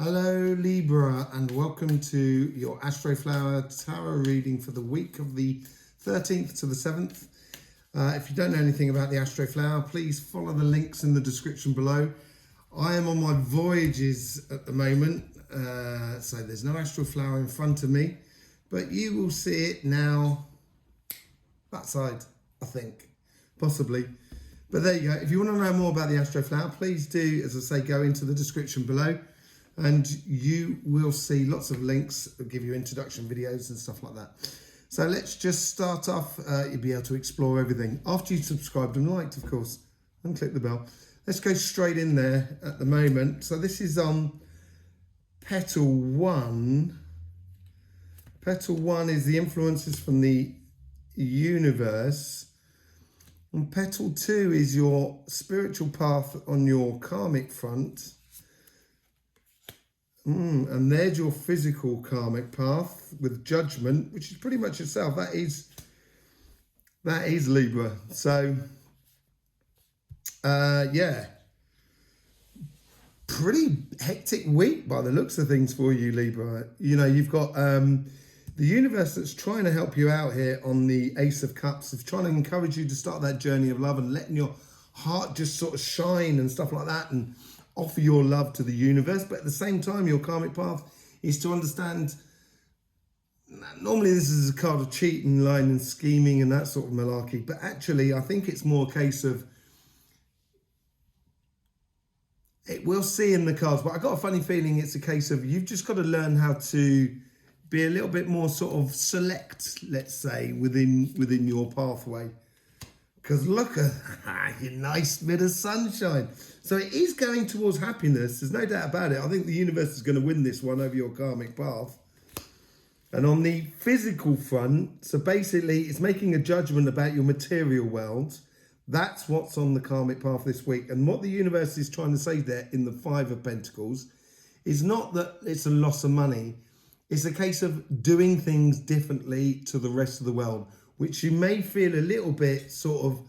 Hello Libra, and welcome to your Astroflower tarot reading for the week of the 13th to the 7th. If you don't know anything about the Astroflower, please follow the links in the description below. I am on my voyages at the moment, so there's no Astroflower in front of me, but you will see it now that side, I think, possibly. But there you go. If you want to know more about the Astroflower, please do, as I say, go into the description below. And you will see lots of links that give you introduction videos and stuff like that. So let's just start off. You'll be able to explore everything. After you've subscribed and liked, of course, and click the bell. Let's go straight in there at the moment. So this is on Petal 1. Petal 1 is the influences from the universe. And Petal 2 is your spiritual path on your karmic front. And there's your physical karmic path with judgment, which is pretty much yourself. That is Libra. So, yeah, pretty hectic week by the looks of things for you, Libra. You know, you've got the universe that's trying to help you out here on the Ace of Cups, of trying to encourage you to start that journey of love and letting your heart just sort of shine and stuff like that, and offer your love to the universe. But at the same time, your karmic path is to understand, normally this is a card of cheating, lying and scheming and that sort of malarkey, but actually I think it's more a case of, we'll see in the cards, but I got a funny feeling it's a case of you've just got to learn how to be a little bit more sort of select, let's say, within your pathway. Because look at your nice bit of sunshine. So it is going towards happiness. There's no doubt about it. I think the universe is going to win this one over your karmic path. And on the physical front, so basically it's making a judgment about your material world. That's what's on the karmic path this week. And what the universe is trying to say there in the Five of Pentacles is not that it's a loss of money. It's a case of doing things differently to the rest of the world, which you may feel a little bit sort of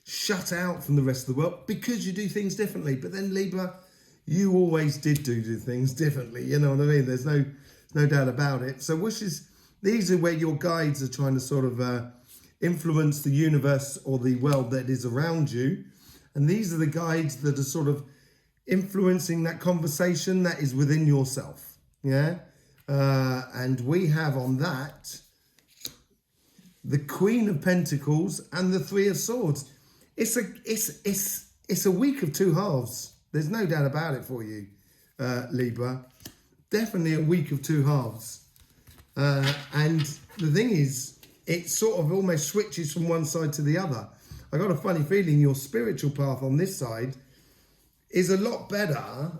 shut out from the rest of the world because you do things differently. But then Libra, you always did do things differently. You know what I mean? There's no doubt about it. So these are where your guides are trying to sort of influence the universe or the world that is around you. And these are the guides that are sort of influencing that conversation that is within yourself. Yeah. And we have on that the Queen of Pentacles and the Three of Swords. It's a week of two halves. There's no doubt about it for you, Libra. Definitely a week of two halves. And the thing is, it sort of almost switches from one side to the other. I got a funny feeling your spiritual path on this side is a lot better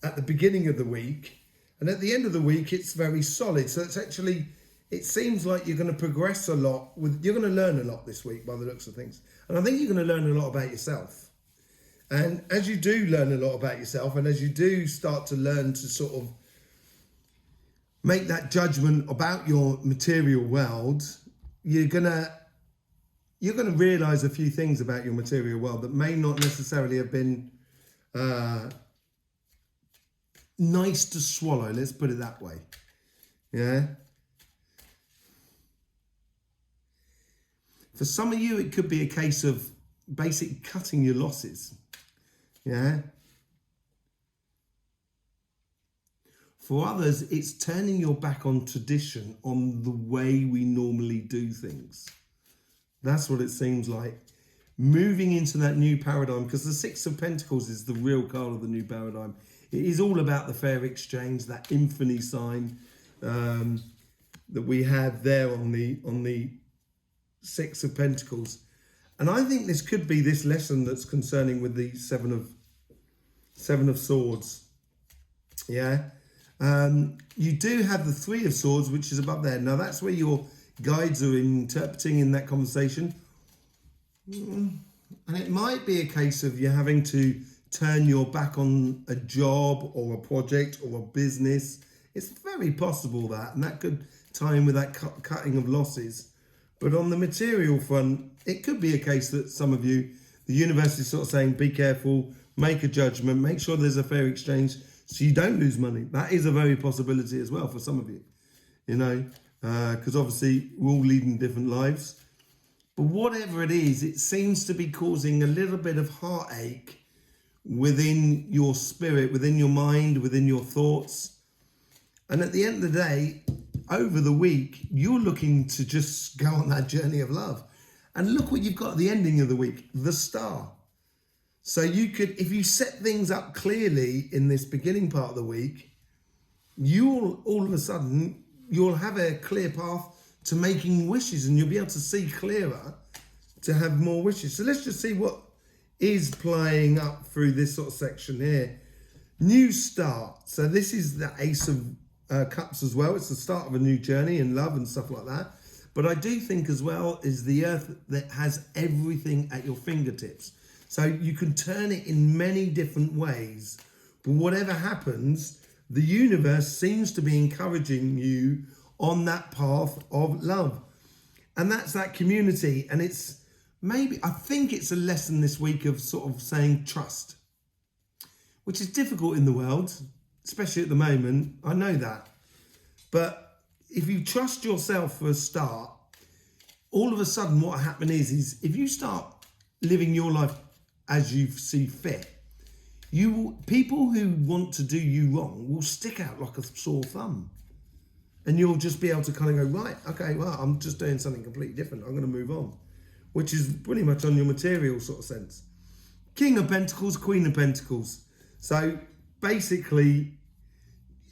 at the beginning of the week. And at the end of the week, it's very solid. So it's actually, it seems like you're going to progress a lot. You're going to learn a lot this week by the looks of things. And I think you're going to learn a lot about yourself. And as you do learn a lot about yourself, and as you do start to learn to sort of make that judgment about your material world, you're going to realize a few things about your material world that may not necessarily have been nice to swallow. Let's put it that way. Yeah. For some of you, it could be a case of basically cutting your losses. Yeah. For others, it's turning your back on tradition, on the way we normally do things. That's what it seems like. Moving into that new paradigm, because the Six of Pentacles is the real card of the new paradigm. It is all about the fair exchange, that infinity sign that we have there on the Six of Pentacles. And I think this could be this lesson that's concerning with the Seven of Swords. Yeah. You do have the Three of Swords, which is above there. Now that's where your guides are interpreting in that conversation. And it might be a case of you having to turn your back on a job or a project or a business. It's very possible that, and that could tie in with that cutting of losses. But on the material front, it could be a case that some of you, the universe is sort of saying, be careful, make a judgment, make sure there's a fair exchange so you don't lose money. That is a very possibility as well for some of you, because obviously we're all leading different lives. But whatever it is, it seems to be causing a little bit of heartache within your spirit, within your mind, within your thoughts. And at the end of the day, over the week, you're looking to just go on that journey of love. And look what you've got at the ending of the week, the star. So you could, if you set things up clearly in this beginning part of the week, you'll all of a sudden, you'll have a clear path to making wishes, and you'll be able to see clearer to have more wishes. So let's just see what is playing up through this sort of section here. New start. So this is the Ace of Cups as well. It's the start of a new journey in love and stuff like that. But I do think as well is the earth that has everything at your fingertips. So you can turn it in many different ways. But whatever happens, the universe seems to be encouraging you on that path of love. And that's that community. And it's maybe, I think it's a lesson this week of sort of saying trust, which is difficult in the world, especially at the moment. I know that. But if you trust yourself for a start, all of a sudden what happens is if you start living your life as you see fit, people who want to do you wrong will stick out like a sore thumb. And you'll just be able to kind of go, right, okay, well, I'm just doing something completely different. I'm going to move on, which is pretty much on your material sort of sense. King of Pentacles, Queen of Pentacles. So basically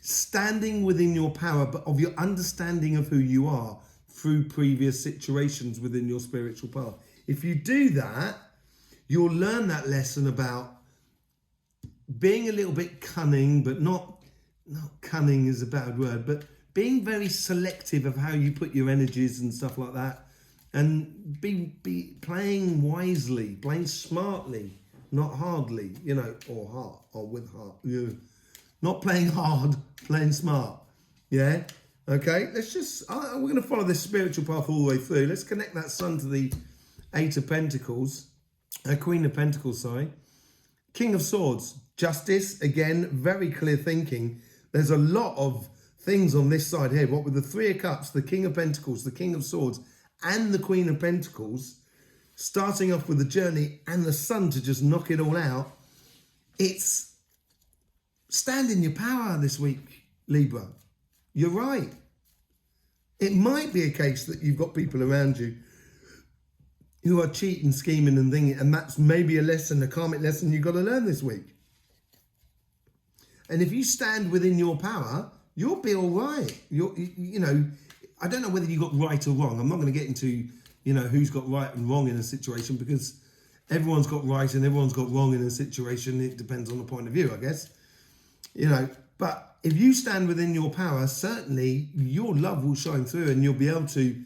standing within your power, but of your understanding of who you are through previous situations within your spiritual path. If you do that, you'll learn that lesson about being a little bit cunning, but not cunning is a bad word, but being very selective of how you put your energies and stuff like that, and be playing wisely, playing smartly, not hardly, or hard, or with heart. Yeah. Not playing hard, playing smart. Yeah? Okay, let's just, we're going to follow this spiritual path all the way through. Let's connect that sun to the Eight of Pentacles, Queen of Pentacles, sorry. King of Swords, justice, again, very clear thinking. There's a lot of things on this side here. What with the Three of Cups, the King of Pentacles, the King of Swords, and the Queen of Pentacles, starting off with the journey and the sun to just knock it all out. It's stand in your power this week, Libra. You're right. It might be a case that you've got people around you who are cheating, scheming and thinking, and that's maybe a karmic lesson you've got to learn this week. And if you stand within your power, you'll be all right. I don't know whether you got right or wrong. I'm not going to get into, who's got right and wrong in a situation, because everyone's got right and everyone's got wrong in a situation. It depends on the point of view, I guess. But if you stand within your power, certainly your love will shine through and you'll be able to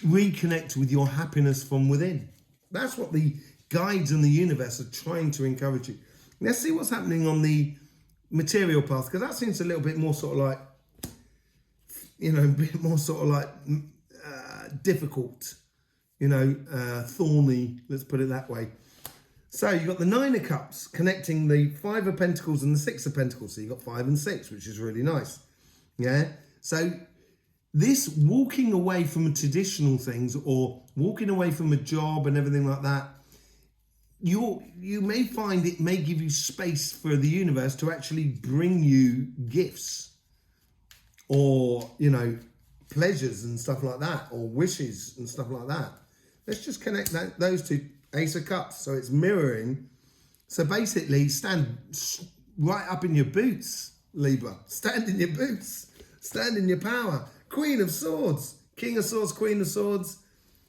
reconnect with your happiness from within. That's what the guides in the universe are trying to encourage you. Let's see what's happening on the material path, because that seems a little bit more sort of like, a bit more sort of like difficult, thorny, let's put it that way. So you've got the Nine of Cups connecting the Five of Pentacles and the Six of Pentacles. So you've got 5 and 6, which is really nice. Yeah. So this walking away from traditional things, or walking away from a job and everything like that, you may find it may give you space for the universe to actually bring you gifts or, pleasures and stuff like that, or wishes and stuff like that. Let's just connect those two. Ace of Cups, so it's mirroring. So basically, stand right up in your boots, Libra. Stand in your boots. Stand in your power. Queen of Swords, King of Swords, Queen of Swords.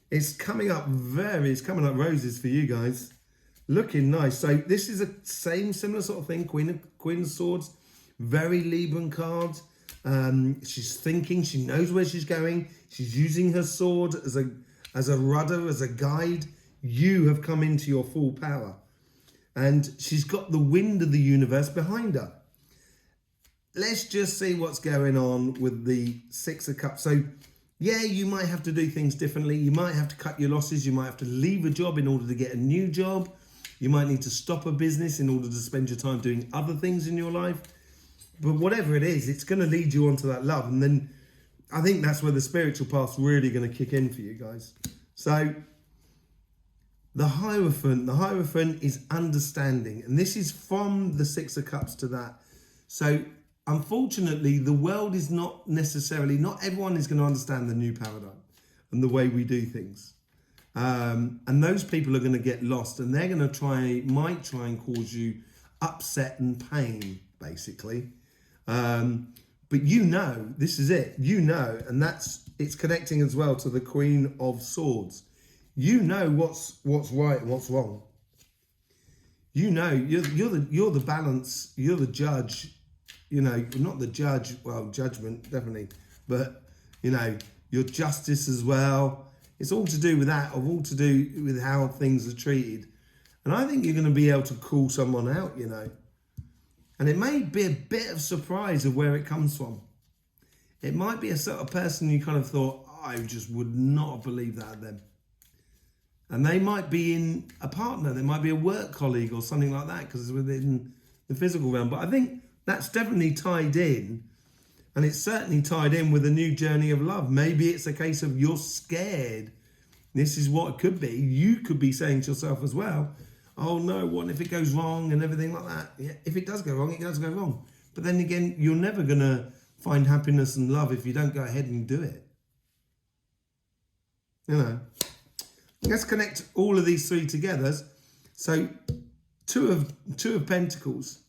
It's coming up roses for you guys. Looking nice. So this is a similar sort of thing. Queen of Swords, very Libran card. She's thinking. She knows where she's going. She's using her sword as a rudder, as a guide. You have come into your full power. And she's got the wind of the universe behind her. Let's just see what's going on with the Six of Cups. So, yeah, you might have to do things differently. You might have to cut your losses. You might have to leave a job in order to get a new job. You might need to stop a business in order to spend your time doing other things in your life. But whatever it is, it's going to lead you onto that love. And then I think that's where the spiritual path's really going to kick in for you guys. So the Hierophant is understanding. And this is from the Six of Cups to that. So unfortunately, the world is not everyone is going to understand the new paradigm and the way we do things. And those people are going to get lost, and they're going to might try and cause you upset and pain, basically. But this is it, and it's connecting as well to the Queen of Swords. You know what's right and what's wrong. You're the balance, you're the judge, not the judge, well, judgment, definitely, but, your justice as well. It's all to do with that, all to do with how things are treated. And I think you're going to be able to call someone out, And it may be a bit of surprise of where it comes from. It might be a sort of person you kind of thought, I just would not believe that of them. And they might be in a partner, they might be a work colleague or something like that, because it's within the physical realm. But I think that's definitely tied in. And it's certainly tied in with a new journey of love. Maybe it's a case of you're scared. This is what it could be. You could be saying to yourself as well, oh no, what if it goes wrong and everything like that? Yeah, if it does go wrong, it does go wrong. But then again, you're never going to find happiness and love if you don't go ahead and do it. Let's connect all of these three together. So two of Pentacles.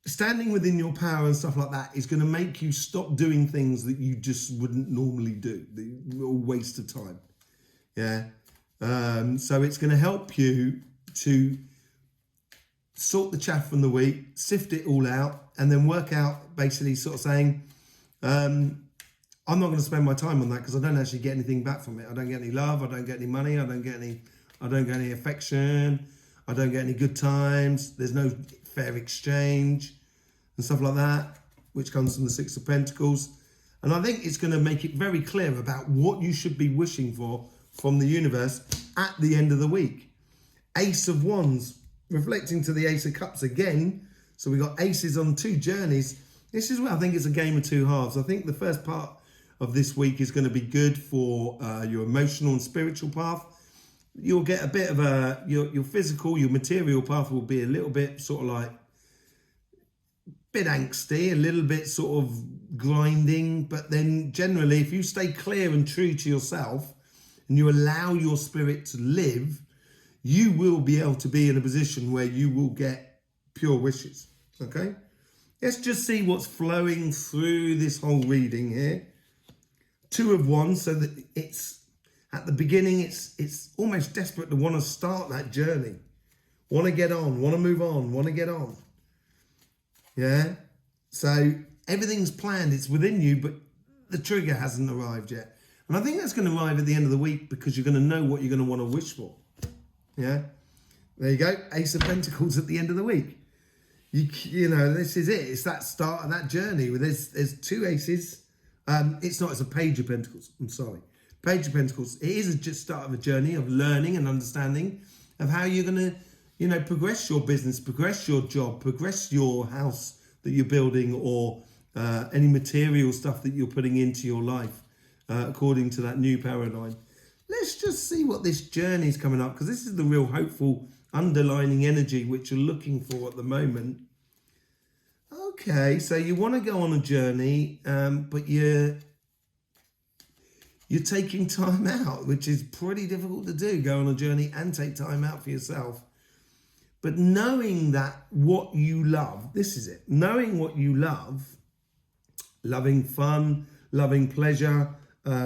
Standing within your power and stuff like that is going to make you stop doing things that you just wouldn't normally do. They're a waste of time. Yeah. So it's going to help you to sort the chaff from the wheat, sift it all out, and then work out, basically sort of saying, I'm not going to spend my time on that because I don't actually get anything back from it. I don't get any love. I don't get any money. I don't get any affection. I don't get any good times. There's no fair exchange and stuff like that, which comes from the Six of Pentacles. And I think it's going to make it very clear about what you should be wishing for from the universe at the end of the week. Ace of Wands, reflecting to the Ace of Cups again. So we got aces on two journeys. This is where I think it's a game of two halves. I think the first part of this week is going to be good for your emotional and spiritual path. You'll get a bit of your physical, your material path will be a little bit sort of like, bit angsty, a little bit sort of grinding. But then generally, if you stay clear and true to yourself and you allow your spirit to live, you will be able to be in a position where you will get pure wishes. Okay? Let's just see what's flowing through this whole reading here. Two of Wands, so that it's at the beginning, it's almost desperate to want to start that journey. Want to get on, want to move on, want to get on. Yeah? So everything's planned, it's within you, but the trigger hasn't arrived yet. And I think that's going to arrive at the end of the week because you're going to know what you're going to want to wish for. Yeah? There you go. Ace of Pentacles at the end of the week. You know, this is it. It's that start of that journey. There's two aces. It's a Page of Pentacles. I'm sorry. Page of Pentacles. It is just start of a journey of learning and understanding of how you're going to, progress your business, progress your job, progress your house that you're building, or any material stuff that you're putting into your life according to that new paradigm. Let's just see what this journey is coming up, because this is the real hopeful underlining energy which you're looking for at the moment. Okay, so you want to go on a journey, but you're taking time out, which is pretty difficult to do, go on a journey and take time out for yourself. But knowing that what you love, this is it, knowing what you love, loving fun, loving pleasure,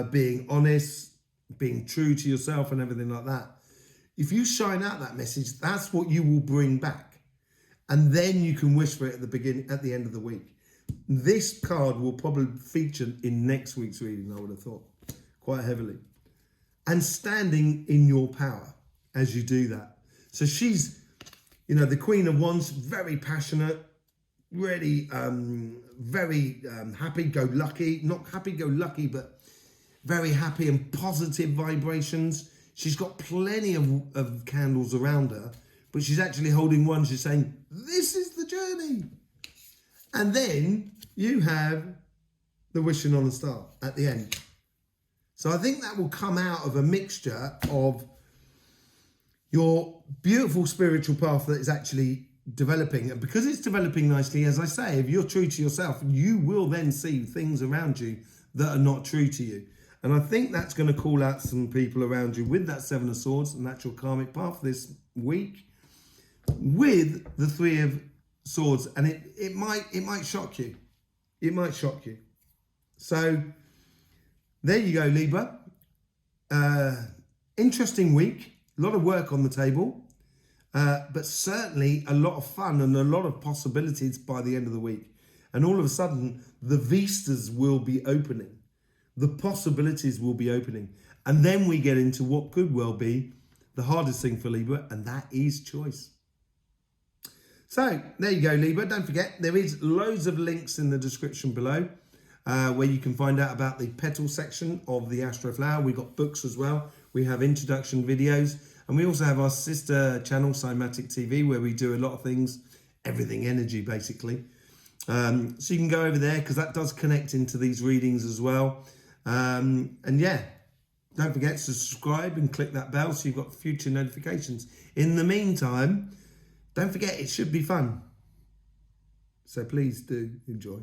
being honest, being true to yourself and everything like that. If you shine out that message, that's what you will bring back. And then you can wish for it at the end of the week. This card will probably feature in next week's reading, I would have thought, quite heavily. And standing in your power as you do that. So she's, the Queen of Wands, very passionate, really very happy-go-lucky. Not happy-go-lucky, but very happy and positive vibrations. She's got plenty of candles around her, but she's actually holding one. She's saying, this is the journey. And then you have the wishing on the star at the end. So I think that will come out of a mixture of your beautiful spiritual path that is actually developing. And because it's developing nicely, as I say, if you're true to yourself, you will then see things around you that are not true to you. And I think that's going to call out some people around you with that Seven of Swords and that's your karmic path this week with the Three of Swords. And it might shock you. It might shock you. So there you go, Libra. Interesting week. A lot of work on the table. But certainly a lot of fun and a lot of possibilities by the end of the week. And all of a sudden, the vistas will be opening. The possibilities will be opening. And then we get into what could well be the hardest thing for Libra, and that is choice. So there you go, Libra. Don't forget, there is loads of links in the description below where you can find out about the petal section of the Astroflower. We've got books as well. We have introduction videos. And we also have our sister channel, Cymatic TV, where we do a lot of things, everything energy, basically. So you can go over there because that does connect into these readings as well. And yeah, don't forget to subscribe and click that bell so you've got future notifications. In the meantime, don't forget, it should be fun. So please do enjoy.